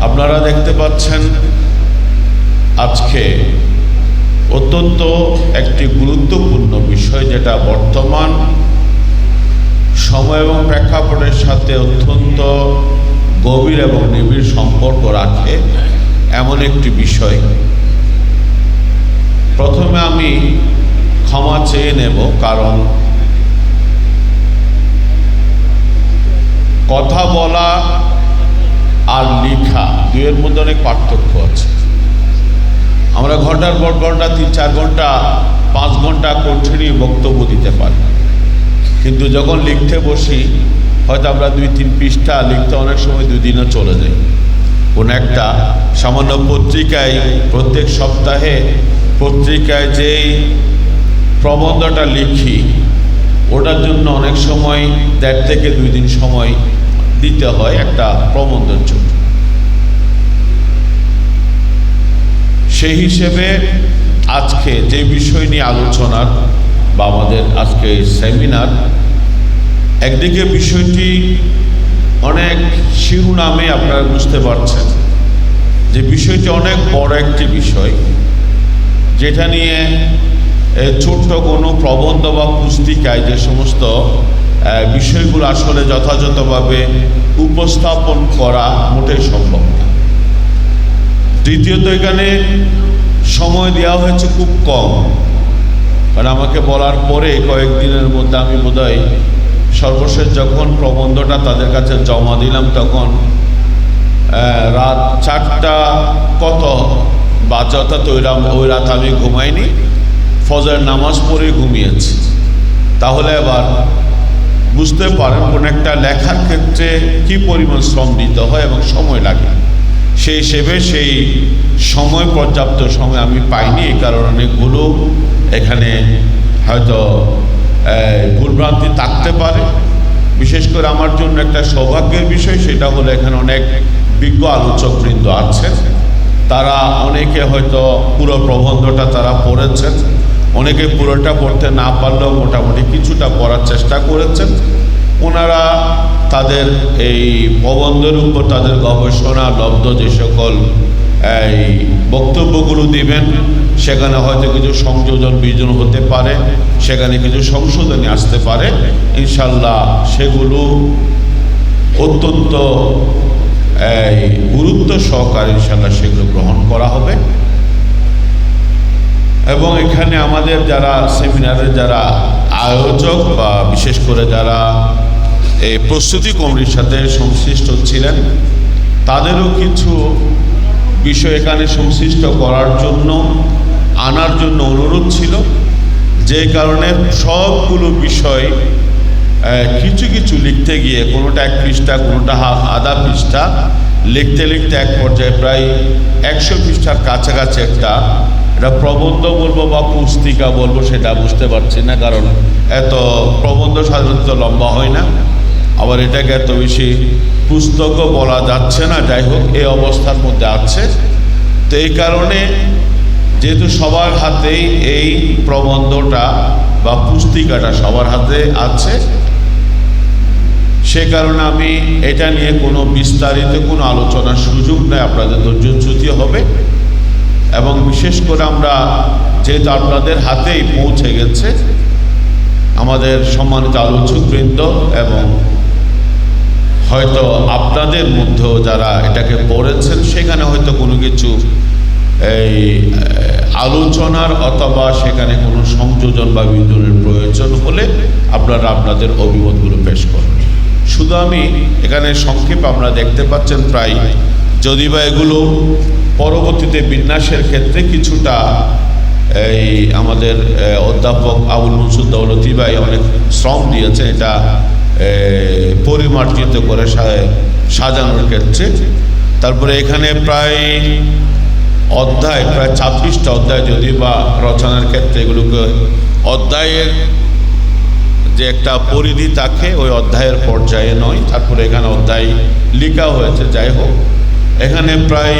আপনারা দেখতে পাচ্ছেন আজকে অত্যন্ত একটি গুরুত্বপূর্ণ বিষয়, যেটা বর্তমান সময় এবং প্রেক্ষাপটের সাথে অত্যন্ত গভীর এবং নিবিড় সম্পর্ক রাখে এমন একটি বিষয়। প্রথমে আমি ক্ষমা চেয়ে নেব, কারণ কথা বলা আর লেখা দুয়ের মধ্যে অনেক পার্থক্য আছে। আমরা ঘন্টার পর ঘন্টা 3-4 ঘন্টা 5 ঘন্টা কন্টিনিউ বক্তব্য দিতে পারি, কিন্তু যখন লিখতে বসি হয়তো আমরা 2-3 পৃষ্ঠা লিখতে অনেক সময় 2 দিনও চলে যায়। কোন একটা সামান্য পত্রিকায় প্রত্যেক সপ্তাহে পত্রিকায় যেই প্রবন্ধটা লিখি ওটার জন্য অনেক সময় 1.5 থেকে 2 দিন সময় দিতে হয় একটা প্রবন্ধের জন্য। সেই হিসেবে আজকে যে বিষয় নিয়ে আলোচনার বা আমাদের আজকে সেমিনার, একদিকে বিষয়টি অনেক শিরোনামে আপনারা বুঝতে পারছেন যে বিষয়টি অনেক বড় একটি বিষয়, যেটা নিয়ে ছোট্ট কোনো প্রবন্ধ বা পুস্তিকায় যে সমস্ত বিষয়গুলো আসলে যথাযথভাবে উপস্থাপন করা মোটেই সম্ভব না। দ্বিতীয়ত, এখানে সময় দেওয়া হয়েছে খুব কম, কারণ আমাকে বলার পরে কয়েকদিনের মধ্যে আমি বোধহয় সর্বশেষ যখন প্রবন্ধটা তাদের কাছে জমা দিলাম তখন রাত 4টা কত বাজে, অর্থাৎ ওই রাত আমি ঘুমাইনি, ফজর নামাজ পড়ে ঘুমিয়েছি। তাহলে এবার বুঝতে পারেন কোন একটা লেখার ক্ষেত্রে কি পরিমাণ শ্রম দিতে হয় এবং সময় লাগে। সেই হিসেবে সেই সময় পর্যাপ্ত সময় আমি পাইনি, এই কারণে অনেকগুলো এখানে হয়তো ভুলভ্রান্তি থাকতে পারে। বিশেষ করে আমার জন্য একটা সৌভাগ্যের বিষয়, সেটা হলো এখানে অনেক বিজ্ঞ আলোচকবৃন্দ আছেন। তারা অনেকে হয়তো পুরো প্রবন্ধটা তারা পড়েছেন, অনেকে পুরোটা পড়তে না পারলেও মোটামুটি কিছুটা পড়ার চেষ্টা করেছেন। ওনারা তাদের এই প্রবন্ধের উপর তাদের গবেষণা লব্ধ যে সকল এই বক্তব্যগুলো দিবেন, সেখানে হয়তো কিছু সংযোজন বিয়োজন হতে পারে, সেখানে কিছু সংশোধনী আসতে পারে। ইনশাল্লাহ সেগুলো অত্যন্ত গুরুত্ব সহকারে ইনশাল্লাহ সেগুলো গ্রহণ করা হবে। এবং এখানে আমাদের যারা সেমিনারের যারা আয়োজক বা বিশেষ করে যারা এই প্রস্তুতি কমিটির সাথে সংশ্লিষ্ট ছিলেন, তাদেরও কিছু বিষয় এখানে সংশ্লিষ্ট করার জন্য আনার জন্য অনুরোধ ছিল, যে কারণে সবগুলো বিষয় কিছু কিছু লিখতে গিয়ে কোনোটা 1 পৃষ্ঠা, কোনোটা আধা পৃষ্ঠা লিখতে লিখতে এক পর্যায়ে প্রায় 100 পৃষ্ঠার কাছাকাছি এটা প্রবন্ধ বলবো বা পুস্তিকা বলবো সেটা বুঝতে পারছি না, কারণ এত প্রবন্ধ সাধারণত লম্বা হয় না, আবার এটাকে এত বেশি পুস্তকও বলা যাচ্ছে না। যাই হোক, এই অবস্থার মধ্যে আছে। তো এই কারণে যেহেতু সবার হাতেই এই প্রবন্ধটা বা পুস্তিকাটা সবার হাতে আছে, সে কারণে আমি এটা নিয়ে কোনো বিস্তারিত কোনো আলোচনার সুযোগ নেই, আপনাদের ধৈর্যচ্যুতি হবে। এবং বিশেষ করে আমরা যেহেতু আপনাদের হাতেই পৌঁছে গেছে, আমাদের সম্মানিত আলোচকবৃন্দ এবং হয়তো আপনাদের মধ্যেও যারা এটাকে পড়েছেন, সেখানে হয়তো কোনো কিছু এই আলোচনার অথবা সেখানে কোনো সংযোজন বা বিয়োজনের প্রয়োজন হলে আপনারা আপনাদের অভিমতগুলো পেশ করবেন। শুধু আমি এখানে সংক্ষেপে আমরা দেখতে পাচ্ছেন প্রায়, যদি বা এগুলো পরবর্তীতে বিন্যাসের ক্ষেত্রে কিছুটা এই আমাদের অধ্যাপক আবুল মনসুর দৌলতি ভাই অনেক শ্রম দিয়েছেন এটা পরিমার্জিত করে সাজানোর ক্ষেত্রে। তারপরে এখানে প্রায় 26টা অধ্যায়, যদি বা রচনার ক্ষেত্রে এগুলোকে অধ্যায়ের যে একটা পরিধি থাকে ওই অধ্যায়ের পর্যায়ে নয়, তারপরে এখানে অধ্যায় লেখা হয়েছে। যাই হোক, এখানে প্রায়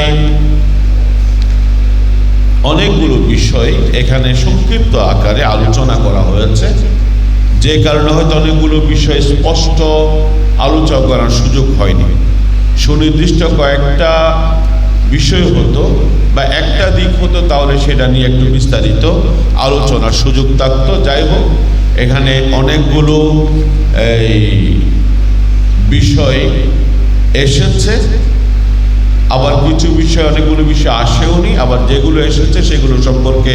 অনেকগুলো বিষয় এখানে সংক্ষিপ্ত আকারে আলোচনা করা হয়েছে, যে কারণে হয়তো অনেকগুলো বিষয় স্পষ্ট আলোচনা করার সুযোগ হয়নি। সুনির্দিষ্ট কয়েকটা বিষয় হতো বা একটা দিক হতো, তাহলে সেটা নিয়ে একটু বিস্তারিত আলোচনার সুযোগ থাকতো। যাই হোক, এখানে অনেকগুলো এই বিষয় এসেছে, আবার কিছু বিষয় অনেকগুলো বিষয় আসেওনি, আবার যেগুলো এসেছে সেগুলো সম্পর্কে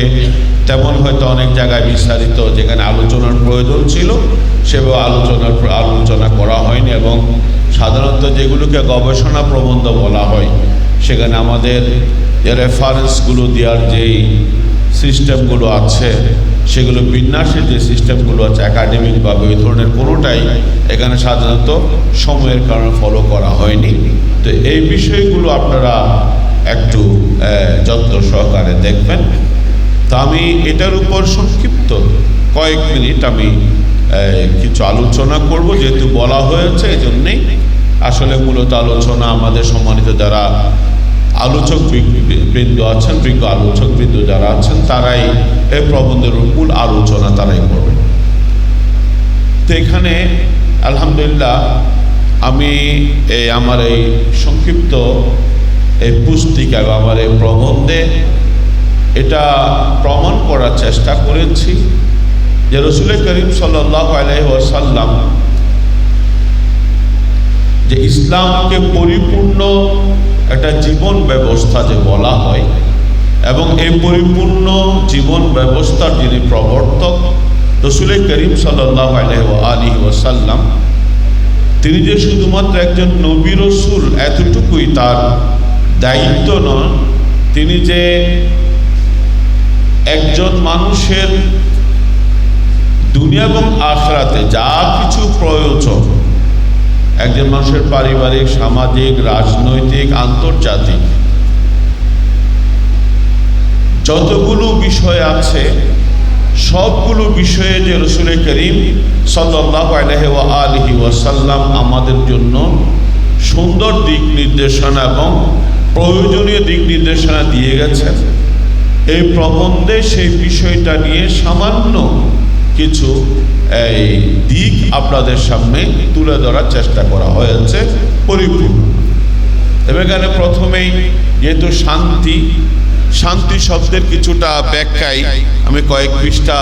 তেমন হয়তো অনেক জায়গায় বিস্তারিত যেখানে আলোচনার প্রয়োজন ছিল সেভাবে আলোচনা করা হয়নি। এবং সাধারণত যেগুলোকে গবেষণা প্রবন্ধ বলা হয় সেখানে আমাদের যে রেফারেন্সগুলো দেওয়ার যেই সিস্টেমগুলো আছে, সেগুলো বিন্যাসের যে সিস্টেমগুলো আছে একাডেমিকভাবে, ওই ধরনের কোনোটাই এখানে সাধারণত সময়ের কারণে ফলো করা হয়নি। তো এই বিষয়গুলো আপনারা একটু যত্ন সহকারে দেখবেন। তো আমি এটার উপর সংক্ষিপ্ত কয়েক মিনিট আমি কিছু আলোচনা করব, যেহেতু বলা হয়েছে এই জন্যেই। আসলে মূলত আলোচনা আমাদের সম্মানিত যারা আলোচক বৃন্দ আছেন, বিজ্ঞ আলোচক বৃন্দ যারা আছেন, তারাই এই প্রবন্ধের মূল আলোচনা তারাই করবেন। তো এখানে আলহামদুলিল্লাহ আমি আমার এই সংক্ষিপ্ত এই পুস্তিকা বা আমার এই প্রবন্ধে এটা প্রমাণ করার চেষ্টা করেছি যে রাসূল করিম সাল্লাল্লাহু আলাইহি ওয়াসাল্লাম যে ইসলামকে পরিপূর্ণ একটা জীবন ব্যবস্থা যে বলা হয়, এবং এই পরিপূর্ণ জীবন ব্যবস্থার যিনি প্রবর্তক রাসূল করিম সাল্লাল্লাহু আলাইহি ওয়াসাল্লাম, তিনি যে শুধুমাত্র একজন নবী রাসূল এতটুকুই তার দায়িত্ব নন, তিনি যে একজন মানুষের দুনিয়া এবং আখিরাতে যা কিছু প্রয়োজন, একজন মানুষের পারিবারিক, সামাজিক, রাজনৈতিক, আন্তর্জাতিক যতগুলো বিষয় আছে, সবগুলো বিষয়ে যে রাসূল করিম সাল্লাল্লাহু আলাইহি ওয়াসাল্লাম আমাদের জন্য সুন্দর দিক নির্দেশনা এবং প্রয়োজনীয় দিক নির্দেশনা দিয়ে গেছেন। এই প্রবন্ধে সেই বিষয়টা নিয়ে সামান্য কিছু এই দিক আপনাদের সামনে তুলে ধরার চেষ্টা করা হয়েছে পরিপূর্ণ। এবং এখানে প্রথমেই যেহেতু শান্তি শব্দের কিছুটা ব্যাখ্যায় আমি কয়েক পৃষ্ঠা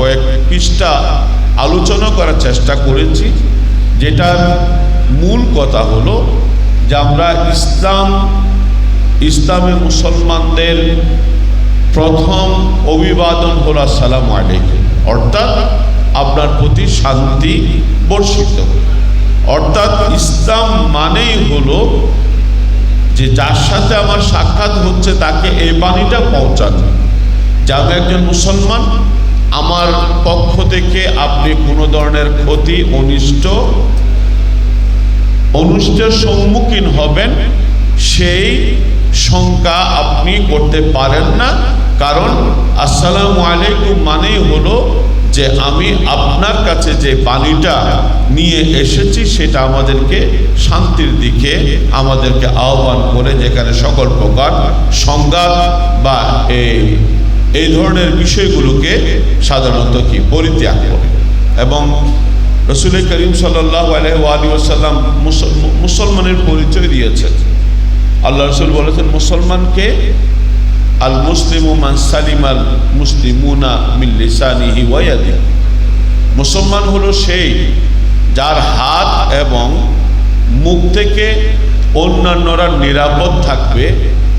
কয়েক পৃষ্ঠা আলোচনা করার চেষ্টা করেছি, যেটার মূল কথা হলো যে আমরা ইসলামের মুসলমানদের প্রথম অভিবাদন হলো আসসালামু আলাইকুম, অর্থাৎ আপনার প্রতি শান্তি বর্ষিত। অর্থাৎ ইসলাম মানেই হলো যে যার সাথে আমার সাক্ষাৎ হচ্ছে তাকে এই বাণীটা পৌঁছানো, যে আমি একজন মুসলমান, আমার পক্ষ থেকে আপনি কোনো ধরনের ক্ষতি অনিষ্টের সম্মুখীন হবেন সেই শঙ্কা আপনি করতে পারেন না। কারণ আসসালামু আলাইকুম মানেই হলো যে আমি আপনার কাছে যে বাণীটা নিয়ে এসেছি সেটা আমাদেরকে শান্তির দিকে আমাদেরকে আহ্বান করে, যেখানে সকল প্রকার সংঘাত বা এই ধরনের বিষয়গুলোকে সাধারণত পরিত্যাগ করে। এবং রাসূল করিম সাল্লাল্লাহু আলাইহি ওয়াসাল্লাম মুসলমানের পরিচয় দিয়েছেন। আল্লাহ রাসূল বলেছেন, মুসলমানকে আল মুসলিমু মান সালিমাল মুসলিমুনা মিন লিসানিহি ওয়া ইয়াদিহি, মুসলমান হলো সেই যার হাত এবং মুখ থেকে অন্যান্যরা নিরাপদ থাকবে,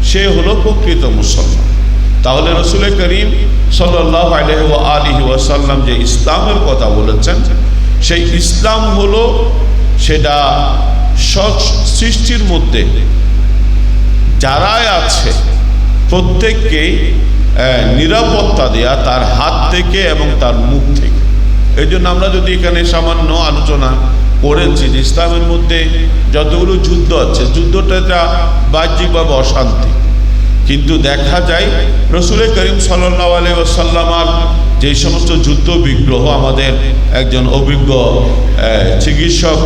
সে হলো প্রকৃত মুসলমান। তাহলে রাসূল করিম সাল্লাল্লাহু আলাইহি ওয়াসাল্লাম যে ইসলামের কথা বলেছেন, সেই ইসলাম হলো সেটা সৃষ্টির মধ্যে যারাই আছে প্রত্যেককেই নিরাপত্তা দেয়া তার হাত থেকে এবং তার মুখ থেকে। এই জন্য আমরা যদি এখানে সামান্য আলোচনা করেছি যে ইসলামের মধ্যে যতগুলো যুদ্ধ আছে, যুদ্ধটা বাহ্যিকভাবে অশান্তি, কিন্তু দেখা যায় রাসূল করিম সাল্লাল্লাহু আলাইহি ওয়াসাল্লামের যে সমস্ত যুদ্ধ বিগ্রহ, আমাদের একজন অভিজ্ঞ চিকিৎসক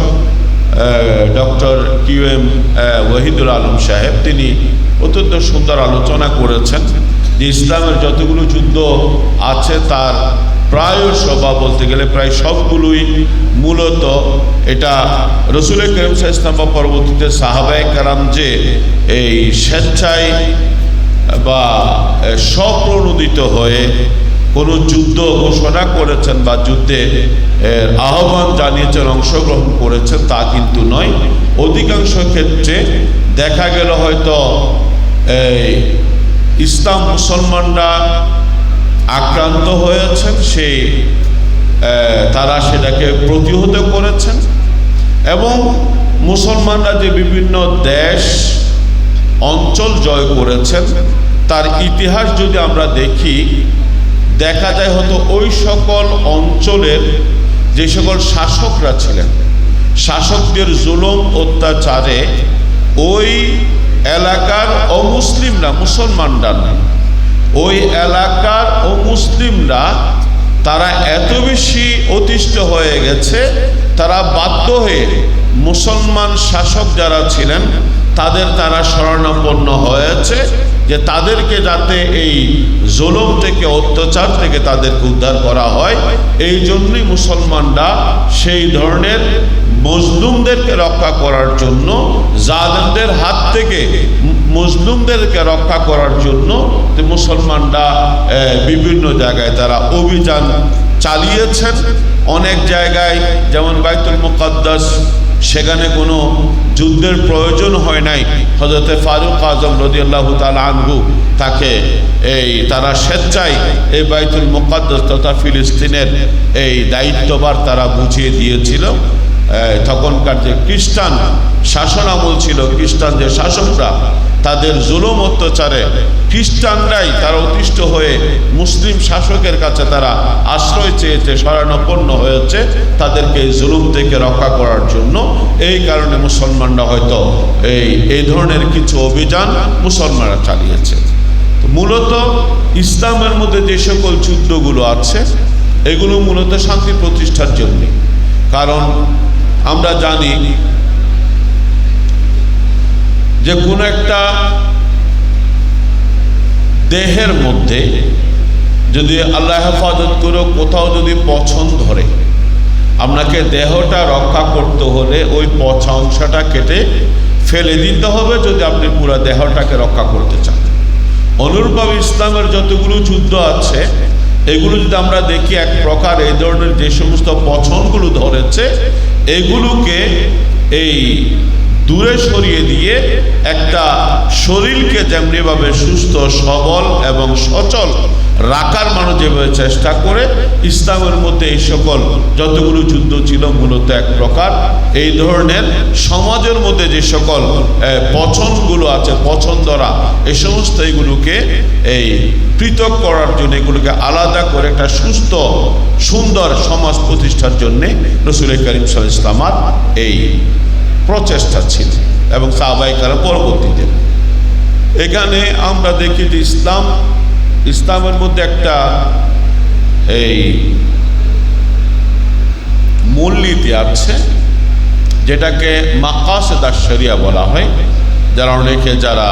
ডক্টর QM ওয়াহিদুল আলম সাহেব, তিনি অত্যন্ত সুন্দর আলোচনা করেছেন যে ইসলামের যতগুলো যুদ্ধ আছে তার প্রায়শ বা বলতে গেলে প্রায় সবগুলোই মূলত এটা রসুল করিম সাল্লাল্লাহু আলাইহি ওয়াসাল্লাম বা পরবর্তীতে সাহাবায়ে কেরাম যে এই স্বেচ্ছায় বা স্বপ্রণোদিত হয়ে কোনো যুদ্ধ ঘোষণা করেছেন বা যুদ্ধে আহ্বান জানিয়েছেন, অংশগ্রহণ করেছেন তা কিন্তু নয়। অধিকাংশ ক্ষেত্রে দেখা গেল হয়তো ইসলাম মুসলমানরা আক্রান্ত হয়েছেন, সেই তারা সেটাকে প্রতিহত করেছেন এবং মুসলমানরা যে বিভিন্ন দেশ অঞ্চল জয় করেছেন তার ইতিহাস যদি আমরা দেখি, দেখা যায় হয়তো ওই সকল অঞ্চলের যে সকল শাসকরা ছিলেন, শাসকদের জুলুম অত্যাচারে ওই এলাকার অমুসলিমরা, মুসলমানরা নয়, ওই এলাকার অমুসলিমরা তারা এত বেশি অতিষ্ঠ হয়ে গেছে, তারা বাধ্য হয়ে মুসলমান শাসক যারা ছিলেন তারা শরণাপন্ন হয়েছে যে তাদেরকে যাতে এই জুলুম থেকে, অত্যাচার থেকে তাদেরকে উদ্ধার করা হয়। এই জন্যই মুসলমানরা সেই ধরনের মজলুমদেরকে রক্ষা করার জন্য, জালেমদের হাত থেকে মজলুমদেরকে রক্ষা করার জন্য মুসলমানরা বিভিন্ন জায়গায় তারা অভিযান চালিয়েছেন। অনেক জায়গায় যেমন বাইতুল মুকাদ্দাস, সেখানে কোনো যুদ্ধের প্রয়োজন হয় নাই। হযরতে ফারুক আজম রাদিয়াল্লাহু তাআলা আনহু তারা স্বেচ্ছায় এই বাইতুল মুকাদ্দাস তথা ফিলিস্তিনের এই দায়িত্বভার তারা বুঝিয়ে দিয়েছিল। তখনকার যে খ্রিস্টান শাসন আমল ছিল, খ্রিস্টান যে শাসকরা, তাদের জুলুম অত্যাচারে খ্রিস্টানরাই তারা অতিষ্ঠ হয়ে মুসলিম শাসকের কাছে তারা আশ্রয় চেয়েছে, শরণাপন্ন হয়েছে তাদেরকে এই জুলুম থেকে রক্ষা করার জন্য। এই কারণে মুসলমানরা হয়তো এই ধরনের কিছু অভিযান মুসলমানরা চালিয়েছে। মূলত ইসলামের মধ্যে যে সকল যুদ্ধগুলো আছে এগুলো মূলত শান্তি প্রতিষ্ঠার জন্য। কারণ আমরা জানি যে কোনো একটা দেহের মধ্যে যদি আল্লাহ হেফাজত করে কোথাও যদি পছন ধরে, আপনাকে দেহটা রক্ষা করতে হলে ওই পচা অংশটা কেটে ফেলে দিতে হবে যদি আপনি পুরো দেহটাকে রক্ষা করতে চান। অনুরূপভাবে ইসলামের যতগুলো যুদ্ধ আছে এগুলো যদি আমরা দেখি, এক প্রকার এই ধরনের যে সমস্ত পছনগুলো ধরেছে এগুলোকে দূরে সরিয়ে দিয়ে একটা শরীরকে যেমনিভাবে সুস্থ, সবল এবং সচল রাখার মানুষ যেভাবে চেষ্টা করে, ইসলামের মধ্যে এই সকল যতগুলো যুদ্ধ ছিল মূলত এক প্রকার এই ধরনের সমাজের মধ্যে যে সকল পছন্দগুলো আছে, পছন্দরা, এই সমস্ত এইগুলোকে পৃথক করার জন্য, এগুলোকে আলাদা করে একটা সুস্থ সুন্দর সমাজ প্রতিষ্ঠার জন্যে রাসূল করিম সাল্লাল্লাহু আলাইহি ওয়াসাল্লামের এই প্রচেষ্টা ছিল এবং সাহাবায়ে কেরাম পরবর্তীতে। এখানে আমরা দেখি যে ইসলামের মধ্যে একটা মূলনীতি আছে যেটাকে মাকাসিদ আশ-শরিয়া বলা হয়। যারা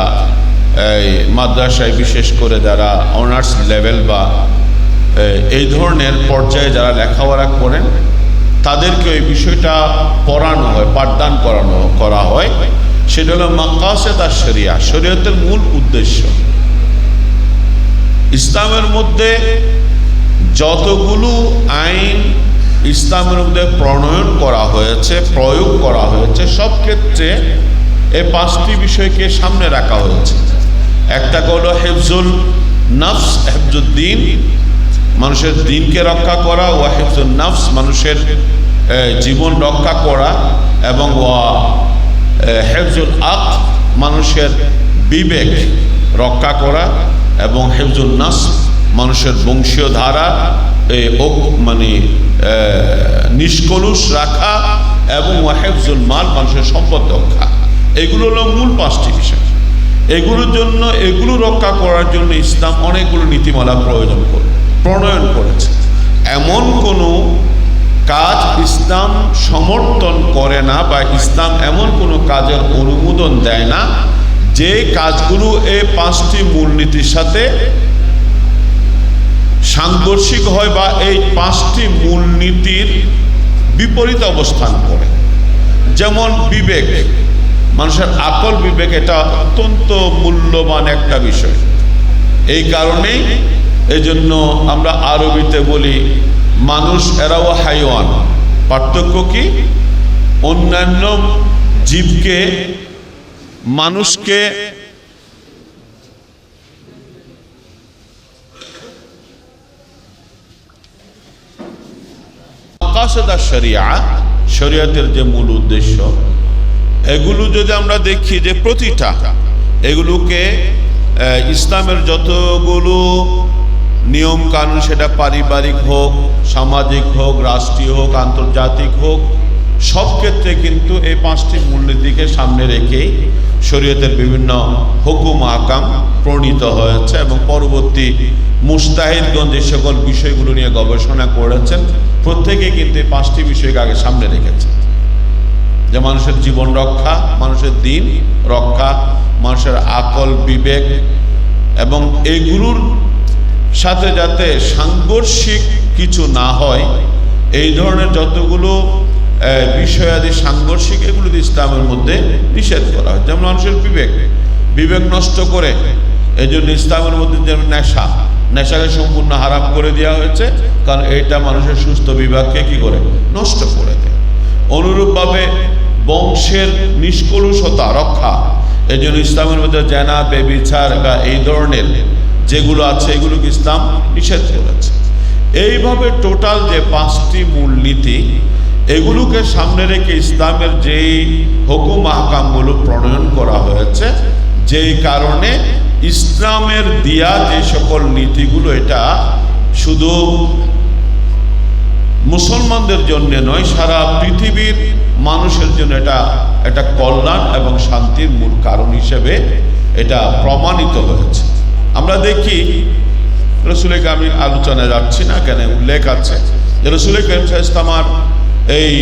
মাদ্রাসায় বিশেষ করে যারা অনার্স লেভেল বা এই ধরনের পর্যায়ে যারা লেখাপড়া করেন তাদেরকে ওই বিষয়টা পড়ানো হয়, পাঠদান করা হয়। সেটা হলো মাকাসিদ আশ-শরিয়া, শরীয়তের মূল উদ্দেশ্য। ইসলামের মধ্যে যতগুলো আইন ইসলামের মধ্যে প্রণয়ন করা হয়েছে, প্রয়োগ করা হয়েছে, সব ক্ষেত্রে এই পাঁচটি বিষয়কে সামনে রাখা হয়েছে। একটা হলো হিফজুল নফস, হিফজুদ্দিন, মানুষের দিনকে রক্ষা করা, ওয়া হিফজুন নফস, মানুষের জীবন রক্ষা করা, এবং ওয়া হিফজুল আকল, মানুষের বিবেক রক্ষা করা, এবং হিফজুন নাসল, মানুষের বংশীয় ধারা নিষ্কলুষ রাখা, এবং ওয়া হিফজুল মাল, মানুষের সম্পদ রক্ষা। এগুলো হলো মূল পাঁচটি বিষয়। এগুলো রক্ষা করার জন্য ইসলাম অনেকগুলো নীতিমালা প্রণয়ন করেছে। এমন কোনো কাজ ইসলাম সমর্থন করে না বা ইসলাম এমন কোনো কাজের অনুমোদন দেয় না যে কাজগুলো এই পাঁচটি মূলনীতির সাথে সাংঘর্ষিক হয় বা এই পাঁচটি মূলনীতির বিপরীত অবস্থান করে। যেমন বিবেক, মানুষের আকল বিবেক, এটা অত্যন্ত মূল্যবান একটা বিষয়। এই কারণেই এই জন্য আমরা আরবিতে বলি মানুষ এরাও হাইওয়ান। পার্থক্য কি? অন্যান্য জীবকে, মানুষকে মাকাসিদুশ শরিয়া, শরীয়তের যে মূল উদ্দেশ্য, এগুলো যদি আমরা দেখি যে প্রতিটা এগুলোকে ইসলামের যতগুলো নিয়ম কানুন, সেটা পারিবারিক হোক, সামাজিক হোক, রাষ্ট্রীয় হোক, আন্তর্জাতিক হোক, সব ক্ষেত্রে কিন্তু এই পাঁচটি মূলনীতিকে সামনে রেখেই শরীয়তের বিভিন্ন হুকুম আহকাম প্রণীত হয়েছে এবং পরবর্তী মুজতাহিদগণ যে সকল বিষয়গুলো নিয়ে গবেষণা করেছেন প্রত্যেকেই কিন্তু এই পাঁচটি বিষয়কে আগে সামনে রেখেছে, যে মানুষের জীবন রক্ষা, মানুষের দিন রক্ষা, মানুষের আকল বিবেক, এবং এগুলোর সাথে যাতে সাংঘর্ষিক কিছু না হয়, এই ধরনের যতগুলো বিষয়াদি সাংঘর্ষিক, এগুলো ইসলামের মধ্যে নিষেধ করা হয়। যেমন মানুষের বিবেক নষ্ট করে, এই জন্য ইসলামের মধ্যে যেমন নেশাকে সম্পূর্ণ হারাম করে দেওয়া হয়েছে, কারণ এটা মানুষের সুস্থ বিবেককে কি করে? নষ্ট করে দেয়। অনুরূপভাবে বংশের নিষ্কলুষতা রক্ষা, এই জন্য ইসলামের মধ্যে জেনা, ব্যভিচার বা এই ধরনের যেগুলো আছে এগুলোকে ইসলাম নিষেধ করেছে। এইভাবে টোটাল যে পাঁচটি মূলনীতি, এগুলোকে সামনে রেখে ইসলামের যেই হুকুম আহকামগুলো প্রণয়ন করা হয়েছে, যেই কারণে ইসলামের দিয়া যে সকল নীতিগুলো, এটা শুধু মুসলমানদের জন্য নয়, সারা পৃথিবীর মানুষের জন্য এটা একটা কল্যাণ এবং শান্তির মূল কারণ হিসেবে এটা প্রমাণিত হয়েছে। আমরা দেখি রাসূলের, আমি আলোচনায় যাচ্ছি না, কেন উল্লেখ আছে যে রাসূল কারীম সাল্লাল্লাহু আলাইহি ওয়াসাল্লাম এই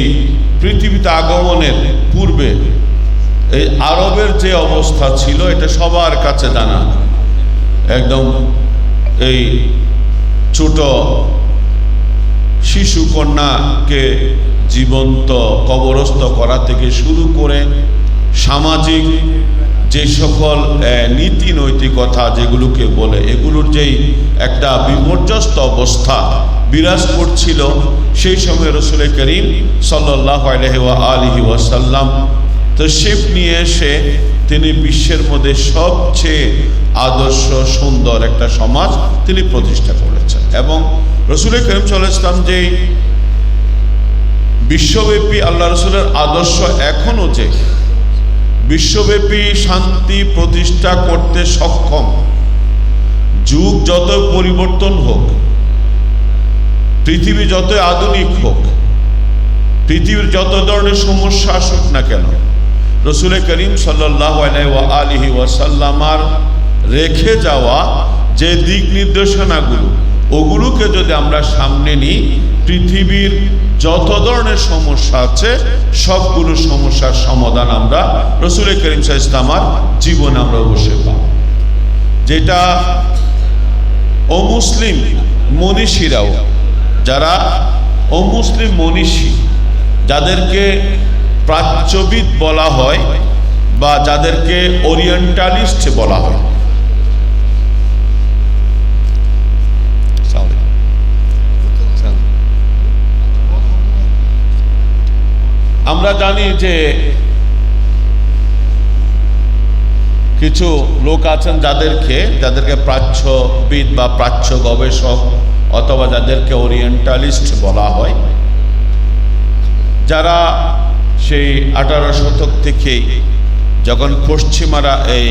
পৃথিবীতে আগমনের পূর্বে এই আরবের যে অবস্থা ছিল এটা সবার কাছে জানা। একদম এই ছোট শিশু কন্যাকে জীবন্ত কবরস্থ করা থেকে শুরু করে সামাজিক যে সকল নীতি নৈতিকতা যেগুলোকে বলে, এগুলোর যেই একটা বিপর্যস্ত অবস্থা বিরাজ করছিল, সেই সময় রাসূল করিম সাল্লাল্লাহু আলাইহি ওয়াসাল্লাম তাশরীফ নিয়ে এসে তিনি বিশ্বের মধ্যে সবচেয়ে আদর্শ সুন্দর একটা সমাজ তিনি প্রতিষ্ঠা করেছেন। এবং রাসূল করিম সাল্লাল্লাহু আলাইহি ওয়াসাল্লাম যে বিশ্বব্যাপী আল্লাহ রাসূলের আদর্শ এখনো যে বিশ্বব্যাপী শান্তি প্রতিষ্ঠা করতে সক্ষম, যুগ যত পরিবর্তন হোক, পৃথিবী যত আধুনিক হোক, পৃথিবীর যত ধরনের সমস্যা আসুক না কেন, রাসূল করিম সাল্লাল্লাহু আলাইহি ওয়াসাল্লামার রেখে যাওয়া যে দিক নির্দেশনাগুলো, ওগুলোকে যদি আমরা সামনে নিই, পৃথিবীর যত ধরনের সমস্যা আছে সবগুলো সমস্যার সমাধান আমরা রাসূল করিম সাল্লাল্লাহু আলাইহি ওয়াসাল্লামের জীবনে আমরা অবশ্যই পাব। যেটা অমুসলিম মনীষীরাও, যারা অমুসলিম মনীষী, যাদেরকে প্রাচ্যবিদ বলা হয় বা যাদেরকে ওরিয়েন্টালিস্ট বলা হয়, আমরা জানি যে কিছু লোক আছেন যাদেরকে প্রাচ্যবিদ বা প্রাচ্য গবেষক অথবা যাদেরকে ওরিয়েন্টালিস্ট বলা হয়, যারা সেই 18 শতক থেকেই যখন পশ্চিমারা এই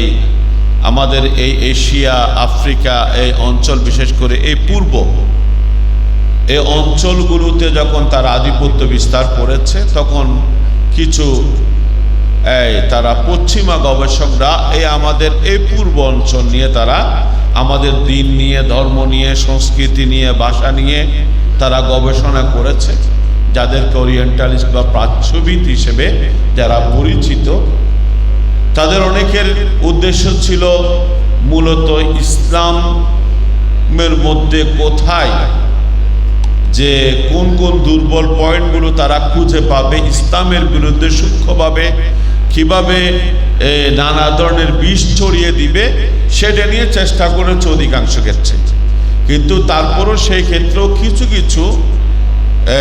আমাদের এই এশিয়া, আফ্রিকা এই অঞ্চল, বিশেষ করে এই পূর্ব এই অঞ্চলগুলোতে যখন তারা আধিপত্য বিস্তার করেছে, তখন কিছু তারা পশ্চিমা গবেষকরা আমাদের এই পূর্ব অঞ্চল নিয়ে, তারা আমাদের দিন নিয়ে, ধর্ম নিয়ে, সংস্কৃতি নিয়ে, ভাষা নিয়ে তারা গবেষণা করেছে, যাদেরকে ওরিয়েন্টালিস্ট বা প্রাচ্যবিদ হিসেবে যারা পরিচিত। তাদের অনেকের উদ্দেশ্য ছিল মূলত ইসলাম ইসলামের মধ্যে কোথায় যে কোন কোন দুর্বল পয়েন্টগুলো তারা খুঁজে পাবে, ইসলামের বিরুদ্ধে সূক্ষ্মভাবে কিভাবে নানা ধরনের বিষ ছড়িয়ে দিবে, সেটা নিয়ে চেষ্টা করেছে অধিকাংশ ক্ষেত্রে। কিন্তু তারপরও সেই ক্ষেত্রেও কিছু কিছু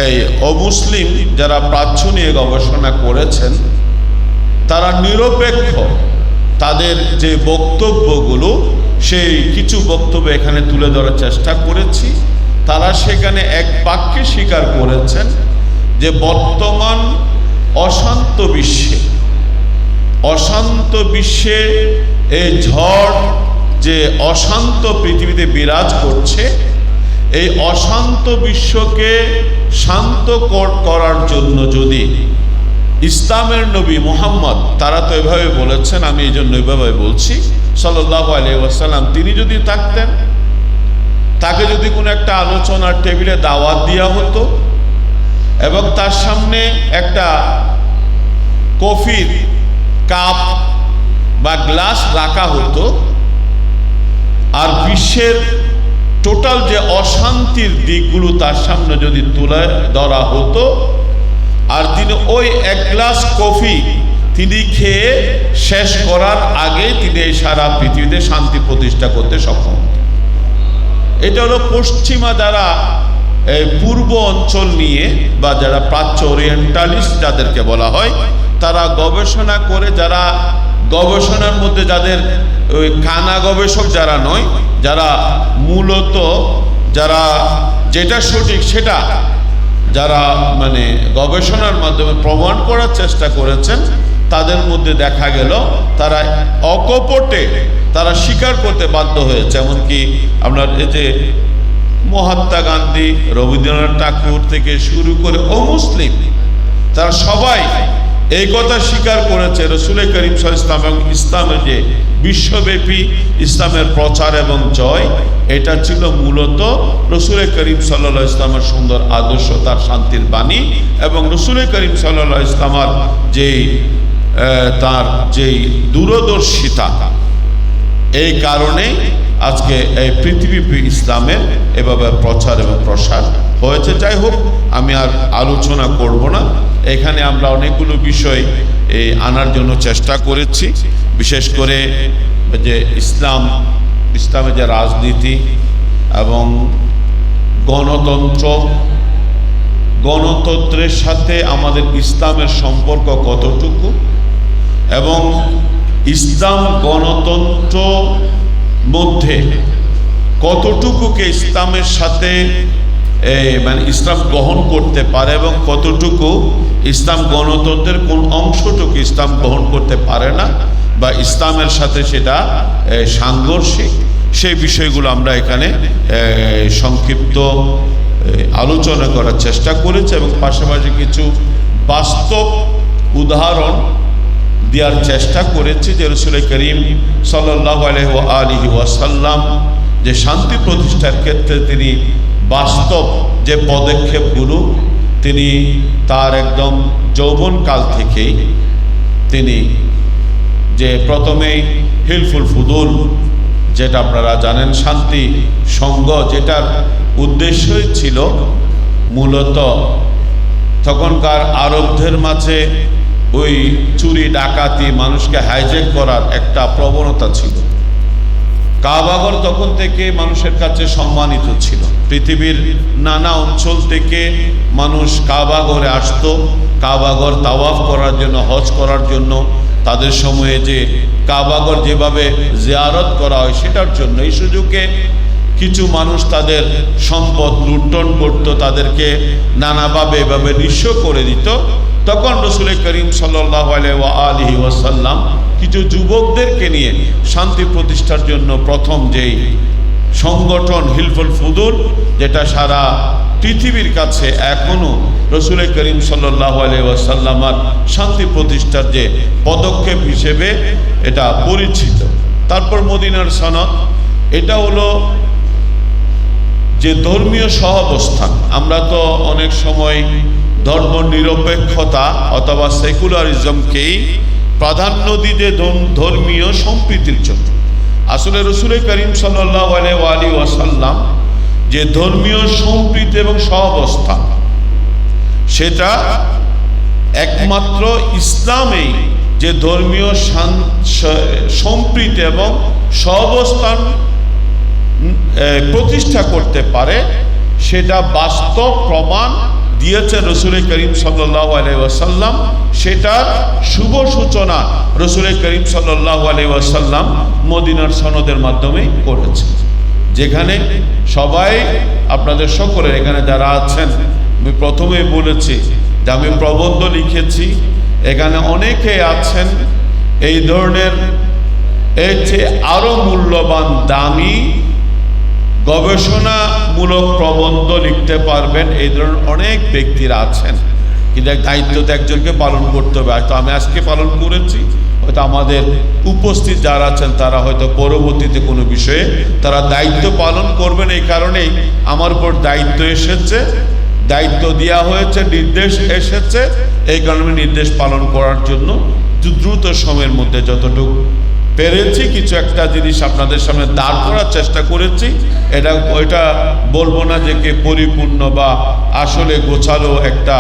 এই অমুসলিম যারা প্রাচ্য নিয়ে গবেষণা করেছেন, তারা নিরপেক্ষ তাদের যে বক্তব্যগুলো, সেই কিছু বক্তব্য এখানে তুলে ধরার চেষ্টা করেছি। তারা সেখানে এক বাক্যে স্বীকার করেছেন যে বর্তমান অশান্ত বিশ্বে এই ঝড় যে অশান্ত পৃথিবীতে বিরাজ করছে, এই অশান্ত বিশ্বকে শান্ত করার জন্য যদি ইসলামের নবী মুহাম্মদ, তারা তো এভাবে বলেছেন, আমি এই জন্য এভাবে বলছি, সাল্লাল্লাহু আলাইহি ওয়াসাল্লাম, তিনি যদি থাকতেন, তাকে যদি কোনো একটা আলোচনার টেবিলে দাওয়াত দেওয়া হতো এবং তার সামনে একটা কফির কাপ বা গ্লাস রাখা হতো, আর বিশ্বের টোটাল যে অশান্তির দিকগুলো তার সামনে যদি তুলে ধরা হতো, আর তিনি ওই এক গ্লাস কফি তিনি খেয়ে শেষ করার আগে তিনি এই সারা পৃথিবীতে শান্তি প্রতিষ্ঠা করতে সক্ষম। এটা হলো পশ্চিমা যারা পূর্ব অঞ্চল নিয়ে বা যারা প্রাচ্য ওরিয়েন্টালিস্ট যাদেরকে বলা হয়, তারা গবেষণা করে, যারা গবেষণার মধ্যে যাদের ওই কানা গবেষক যারা নয়, যারা মূলত যারা যেটা সঠিক সেটা যারা মানে গবেষণার মাধ্যমে প্রমাণ করার চেষ্টা করেছেন, তাদের মধ্যে দেখা গেল তারা অকপটে তারা স্বীকার করতে বাধ্য হয়েছে। এমনকি আপনার এই যে মহাত্মা গান্ধী, রবীন্দ্রনাথ ঠাকুর থেকে শুরু করে অমুসলিম, তারা সবাই এই কথা স্বীকার করেছে রাসূল করিম সাল্লাল্লাহু আলাইহি ওয়াসাল্লাম এবং ইসলামের যে বিশ্বব্যাপী ইসলামের প্রচার এবং জয়, এটা ছিল মূলত রাসূল করিম সাল্লাল্লাহু আলাইহি ওয়াসাল্লামের সুন্দর আদর্শ, তার শান্তির বাণী, এবং রাসূল করিম সাল্লাল্লাহু আলাইহি ওয়াসাল্লামের তার যেই দূরদর্শিতা, এই কারণে আজকে এই পৃথিবী ইসলামের এভাবে প্রচার এবং প্রসার হয়েছে। যাই হোক, আমি আর আলোচনা করব না। এখানে আমরা অনেকগুলো বিষয় আনার জন্য চেষ্টা করেছি, বিশেষ করে যে ইসলামের যে রাজনীতি এবং গণতন্ত্রের সাথে আমাদের ইসলামের সম্পর্ক কতটুকু, এবং ইসলাম গণতন্ত্র মধ্যে কতটুকুকে ইসলামের সাথে মানে ইসলাম গ্রহণ করতে পারে এবং কতটুকু ইসলাম গণতন্ত্রের কোন অংশটুকু ইসলাম গ্রহণ করতে পারে না বা ইসলামের সাথে সেটা সাংঘর্ষিক, সেই বিষয়গুলো আমরা এখানে সংক্ষিপ্ত আলোচনা করার চেষ্টা করেছি এবং পাশাপাশি কিছু বাস্তব উদাহরণ দেওয়ার চেষ্টা করেছি যে রাসূল করিম সাল্লাল্লাহু আলাইহি ওয়াসাল্লাম যে শান্তি প্রতিষ্ঠার ক্ষেত্রে তিনি বাস্তব যে পদক্ষেপগুলো তিনি তার একদম যৌবনকাল থেকেই তিনি যে প্রথমেই হিলফুল ফুদুল, যেটা আপনারা জানেন শান্তি সংঘ, যেটার উদ্দেশ্যই ছিল মূলত তখনকার আরবদের মাঝে ওই চুরি ডাকাতি, মানুষকে হাইজ্যাক করার একটা প্রবণতা ছিল। কাবাঘর তখন থেকে মানুষের কাছে সম্মানিত ছিল। পৃথিবীর নানা অঞ্চল থেকে মানুষ কাবাঘরে আসতো, কাবাঘর তাওয়াফ করার জন্য, হজ করার জন্য। তাদের সময়ে যে কাবাঘর যেভাবে জিয়ারত করা হয় সেটার জন্য এই সুযোগে কিছু মানুষ তাদের সম্পদ লুণ্ঠন করত, তাদেরকে নানাভাবে নিঃস্ব করে দিত। তখন রাসূল করিম সাল্লাল্লাহু আলাইহি ওয়াসাল্লাম কিছু যুবকদেরকে নিয়ে শান্তি প্রতিষ্ঠার জন্য প্রথম যেই সংগঠন হিলফুল ফুদুল, যেটা সারা পৃথিবীর কাছে এখনো রাসূল করিম সাল্লাল্লাহু আলাইহি ওয়াসাল্লামের শান্তি প্রতিষ্ঠার যে পদক্ষেপ হিসেবে এটা পরিচিত। তারপর মদিনার সনদ, এটা হলো যে ধর্মীয় সহাবস্থান। আমরা তো অনেক সময় ধর্ম নিরপেক্ষতা অথবা সেকুলারিজমকেই প্রাধান্য দিতে ধর্মীয় সম্প্রীতির জন্য, আসলে রসুল করিম সাল্লাল্লাহু আলাইহি ওয়াসাল্লাম যে ধর্মীয় সম্প্রীতি এবং সহাবস্থান, সেটা একমাত্র ইসলামেই যে ধর্মীয় সম্প্রীতি এবং সহাবস্থান প্রতিষ্ঠা করতে পারে, সেটা বাস্তব প্রমাণ দিয়েছে রসুল করিম সাল্লাল্লাহু আলাইহি ওয়াসাল্লাম। সেটার শুভ সূচনা রসুল করিম সাল্লাল্লাহু আলাইহি ওয়াসাল্লাম মদিনার সনদের মাধ্যমে করেছে, যেখানে সবাই আপনাদের সকলের এখানে যারা আছেন, আমি প্রথমে বলেছি যে আমি প্রবন্ধ লিখেছি, এখানে অনেকে আছেন এই ধরনের এর চেয়ে আরো মূল্যবান দামি গবেষণামূলক প্রবন্ধ লিখতে পারবেন, এই ধরনের অনেক ব্যক্তিরা আছেন। কিন্তু এক দায়িত্ব তো একজনকে পালন করতে হবে। হয়তো আমি আজকে পালন করেছি, হয়তো আমাদের উপস্থিত যারা আছেন তারা হয়তো পরবর্তীতে কোনো বিষয়ে তারা দায়িত্ব পালন করবেন। এই কারণেই আমার উপর দায়িত্ব এসেছে, দায়িত্ব দেওয়া হয়েছে, নির্দেশ এসেছে, এই কারণে নির্দেশ পালন করার জন্য দ্রুত সময়ের মধ্যে যতটুকু পেরেছি কিছু একটা জিনিস আপনাদের সামনে দাঁড় করার চেষ্টা করেছি। ওইটা বলবো না যে কে পরিপূর্ণ বা আসলে গোছালো একটা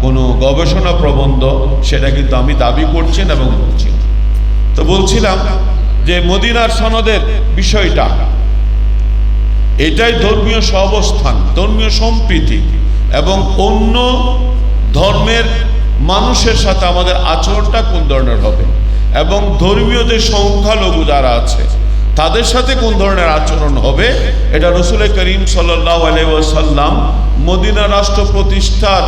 কোনো গবেষণা প্রবন্ধ, সেটা কিন্তু আমি দাবি করছি না এবং বলছি। তো বলছিলাম যে মদিনার সনদের বিষয়টা, এটাই ধর্মীয় সহাবস্থান, ধর্মীয় সম্প্রীতি এবং অন্য ধর্মের মানুষের সাথে আমাদের আচরণটা কোন ধরনের হবে, এবং ধর্মীয় যে সংখ্যালঘু যারা আছে তাদের সাথে কোন ধরনের আচরণ হবে, এটা রসুল করিম সাল্লাল্লাহু আলাইহি ওয়াসাল্লাম মদিনা রাষ্ট্র প্রতিষ্ঠার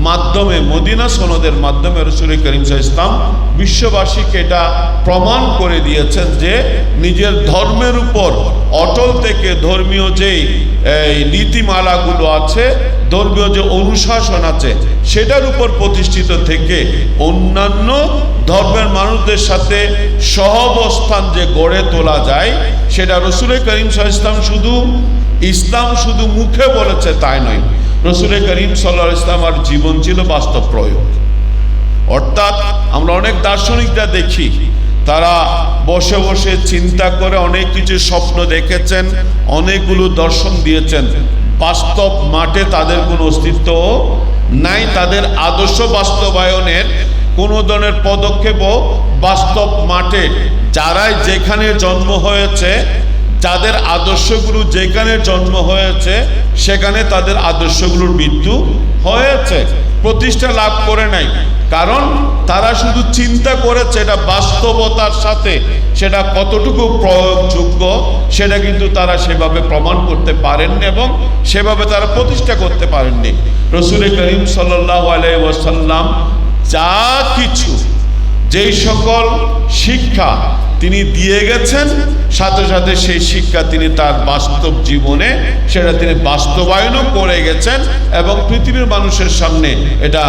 মাধ্যমে, মদিনা সনদের মাধ্যমে রসুল করিম সাল্লাল্লাহু আলাইহি ওয়াসাল্লাম বিশ্ববাসীকে এটা প্রমাণ করে দিয়েছেন যে নিজের ধর্মের উপর অটল থেকে ধর্মীয় যেই নীতিমালাগুলো আছে, ধর্মীয় যে অনুশাসন আছে, সেটার উপর প্রতিষ্ঠিত থেকে অন্যান্য ধর্মের মানুষদের সাথে সহাবস্থান যে গড়ে তোলা যায়, সেটা রসুল করিম সাল্লাল্লাহু আলাইহি ওয়াসাল্লাম ইসলাম শুধু মুখে বলেছে তাই নয়, রসুল করিম সাল্লাল্লাহু আলাইহি ওয়াসাল্লামের জীবন ছিল বাস্তব প্রয়োগ। অর্থাৎ আমরা অনেক দার্শনিকরা দেখি, তারা বসে বসে চিন্তা করে অনেক কিছু স্বপ্ন দেখেছেন, অনেকগুলো দর্শন দিয়েছেন, বাস্তব মাঠে তাদের কোনো অস্তিত্ব নাই, তাদের আদর্শ বাস্তবায়নের কোনো ধরনের পদক্ষেপও বাস্তব মাঠে যারাই যেখানে জন্ম হয়েছে, যাদের আদর্শগুলো যেখানে জন্ম হয়েছে, সেখানে তাদের আদর্শগুলোর মৃত্যু হয়েছে, প্রতিষ্ঠা লাভ করে নাই। কারণ তারা শুধু চিন্তা করেছে, এটা বাস্তবতার সাথে সেটা কতটুকু প্রয়োগযোগ্য সেটা কিন্তু তারা সেভাবে প্রমাণ করতে পারেননি এবং সেভাবে তারা প্রতিষ্ঠা করতে পারেননি। রসুল করিম সাল্লাল্লাহু আলাইহি ওয়াসাল্লাম যা কিছু, যেই সকল শিক্ষা তিনি দিয়ে গেছেন, সাথে সাথে সেই শিক্ষা তিনি তার বাস্তব জীবনে সেটা তিনি বাস্তবায়নও করে গেছেন এবং পৃথিবীর মানুষের সামনে এটা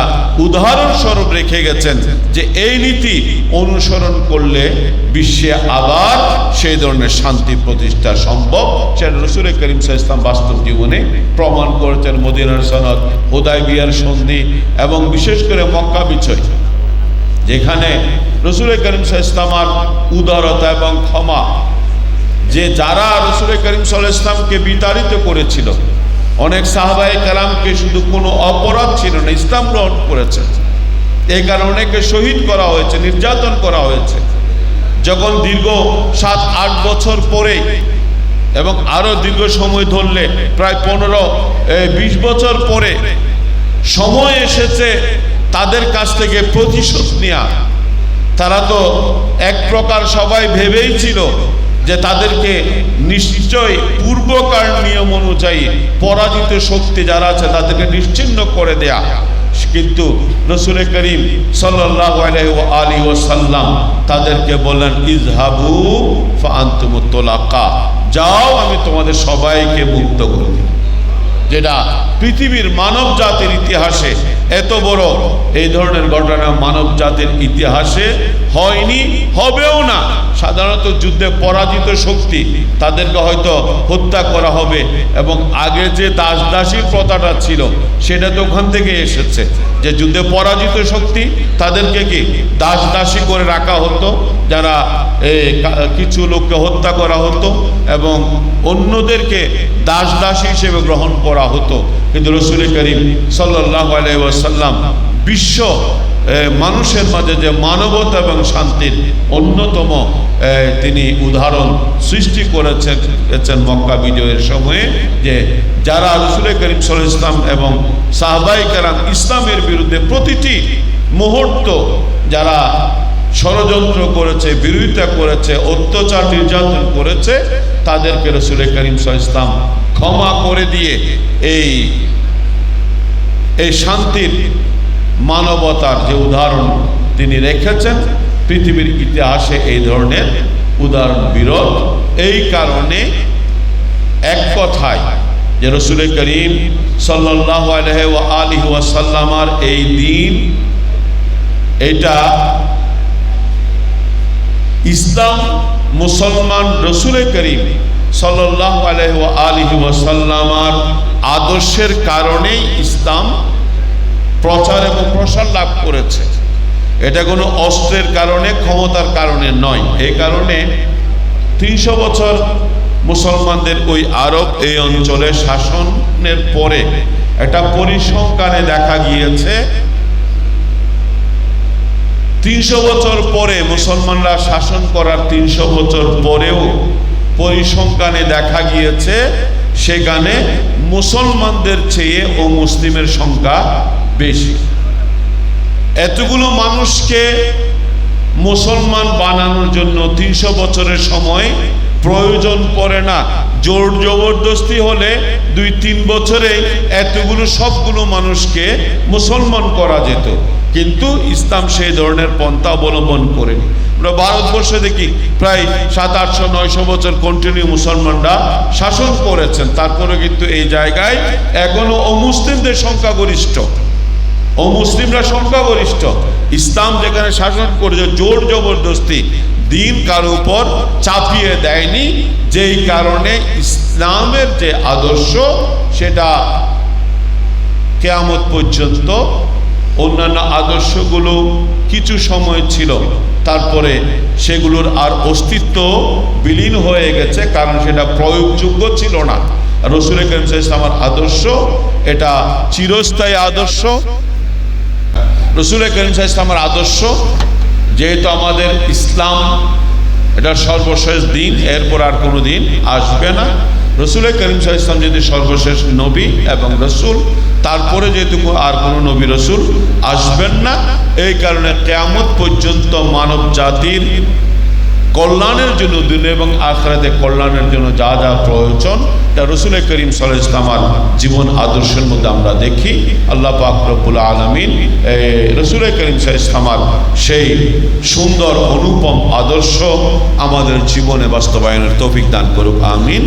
উদাহরণস্বরূপ রেখে গেছেন যে এই নীতি অনুসরণ করলে বিশ্বে আবার সেই ধরনের শান্তি প্রতিষ্ঠা সম্ভব। সেটা রসুল করিম সাল্লাল্লাহু আলাইহি ওয়াসাল্লাম বাস্তব জীবনে প্রমাণ করেছেন। মদিনার সনদ, হুদায়বিয়ার সন্ধি এবং বিশেষ করে মক্কা বিজয়, যেখানে রসুল করিম সাল্লাল্লাহু আলাইহি ওয়াসাল্লামের উদারতা এবং ক্ষমা, যে যারা রসুল করিম সাল্লাল্লাহু আলাইহি ওয়াসাল্লামকে বিতাড়িত করেছিল, অনেক সাহাবায়ে কেরামকে শুধু কোনো অপরাধ ছিল না, ইসলাম গ্রহণ করেছে, এই কারণে অনেকে শহীদ করা হয়েছে, নির্যাতন করা হয়েছে। যখন দীর্ঘ 7-8 বছর পরে এবং আরো দীর্ঘ সময় ধরলে প্রায় 15-20 বছর পরে সময় এসেছে তাদের কাছ থেকে প্রতিশোধ নেওয়া, তারা তো এক প্রকার সবাই ভেবেই ছিল যে তাদেরকে নিশ্চয় পূর্বকার নিয়ম অনুযায়ী পরাজিত শক্তি যারা আছে তাদেরকে নিশ্চিহ্ন করে দেয়া। কিন্তু রসুল করিম সাল্লাল্লাহু আলাইহি ওয়াসাল্লাম তাদেরকে বললেন, ইযহাবু ফাআনতুমুত তুলাকা, যাও আমি তোমাদের সবাইকে মুক্ত করে দিই। যেটা পৃথিবীর মানব জাতির ইতিহাসে এত বড় এই ধরনের ঘটনা মানব জাতির ইতিহাসে হয়নি, হবেও না। সাধারণত যুদ্ধে পরাজিত শক্তি তাদেরকে হয়তো হত্যা করা হবে, এবং আগে যে দাস দাসীর প্রথাটা ছিল সেটা তো ওখান থেকে এসেছে, যে যুদ্ধে পরাজিত শক্তি তাদেরকে কি দাস দাসী করে রাখা হতো, যারা কিছু লোককে হত্যা করা হতো এবং অন্যদেরকে দাস দাসী হিসেবে গ্রহণ করা হতো। কিন্তু রাসূল করিম সাল্লাল্লাহু আলাইহি ওয়াসাল্লাম বিশ্ব মানুষের মাঝে যে মানবতা এবং শান্তির অন্যতম তিনি উদাহরণ সৃষ্টি করেছেন মক্কা বিজয়ের সময়ে, যে যারা রাসূল করিম সাল্লাল্লাহু আলাইহি ওয়াসাল্লাম এবং সাহাবায়ে কেরাম ইসলামের বিরুদ্ধে প্রতিটি মুহূর্ত যারা ষড়যন্ত্র করেছে, বিরোধিতা করেছে, অত্যাচার নির্যাতন করেছে, তাদেরকে রাসূল করিম সাল্লাল্লাহু আলাইহি ওয়াসাল্লাম ক্ষমা করে দিয়ে এই শান্তির মানবতার যে উদাহরণ তিনি রেখেছেন, পৃথিবীর ইতিহাসে এই ধরনের উদাহরণ বিরল। এই কারণে এক কথায় যে রাসূল করিম সাল্লাল্লাহু আলাইহি ওয়াসাল্লামের এই দিন, এটা ইসলাম মুসলমান রাসূল করিম সাল্লাল্লাহু আলাইহি ওয়াসাল্লামের আদর্শের কারণেই ইসলাম প্রচার এবং প্রসার লাভ করেছে। এটা কোনো অস্ত্রের কারণে, ক্ষমতার কারণে নয়। এই কারণে 300 বছর মুসলমানদের ওই আরব এই অঞ্চলে শাসনের পরে একটা পরিসংখ্যানে দেখা গিয়েছে 300 বছর পরে মুসলমানরা শাসন করার 300 বছর পরেও পরিসংখ্যানে দেখা গিয়েছে সেখানে মুসলমানদের চেয়ে অমুসলিমের সংখ্যা বেশি। এতগুলো মানুষকে মুসলমান বানানোর জন্য 300 বছরের সময় প্রয়োজন পড়ে না। জোর জবরদস্তি হলে 2-3 বছরে এতগুলো সবগুলো মানুষকে মুসলমান করা যেত, কিন্তু ইসলাম সেই ধরনের পন্থা অবলম্বন করেনি। আমরা ভারতবর্ষে দেখি প্রায় 700-800-900 বছর কন্টিনিউ মুসলমানরা শাসন করেছেন, তারপরে কিন্তু এই জায়গায় এখনো অমুসলিমদের সংখ্যাগরিষ্ঠ, অমুসলিমরা সংখ্যাগরিষ্ঠ। ইসলাম যেখানে শাসন করেছে জোর জবরদস্তি, দিন কারো উপর চাপিয়ে দেয়নি, যেই কারণে ইসলামের যে আদর্শ সেটা কিয়ামত পর্যন্ত, অন্যান্য আদর্শগুলো কিছু সময় ছিল, তারপরে সেগুলোর আর অস্তিত্ব বিলীন হয়ে গেছে, কারণ সেটা প্রয়োগযোগ্য ছিল না। রাসূল করিম সাল্লাল্লাহু আলাইহি ওয়াসাল্লামের আদর্শ এটা চিরস্থায়ী আদর্শ। রাসূল করিম সাল্লাল্লাহু আলাইহি ওয়াসাল্লামের আদর্শ, যেহেতু আমাদের ইসলাম এটা সর্বশেষ দিন, এরপর আর কোনো দিন আসবে না। রাসূল করিম সাল্লাল্লাহু আলাইহি ওয়াসাল্লাম যদি সর্বশেষ নবী এবং রাসূল, তারপরে যেহেতু আর কোনো নবী রাসূল আসবেন না, এই কারণে কিয়ামত পর্যন্ত মানব জাতির কল্যাণের জন্য, দুনিয়া এবং আখিরাতে কল্যাণের জন্য যা যা প্রয়োজন তা রাসূল করিম সাল্লাল্লাহু আলাইহি ওয়াসাল্লামের জীবন আদর্শের মধ্যে আমরা দেখি। আল্লাহ পাক রব্বুল আলামিন রাসূল করিম সাল্লাল্লাহু আলাইহি ওয়াসাল্লামের সেই সুন্দর অনুপম আদর্শ আমাদের জীবনে বাস্তবায়নের তৌফিক দান করুক, আমিন।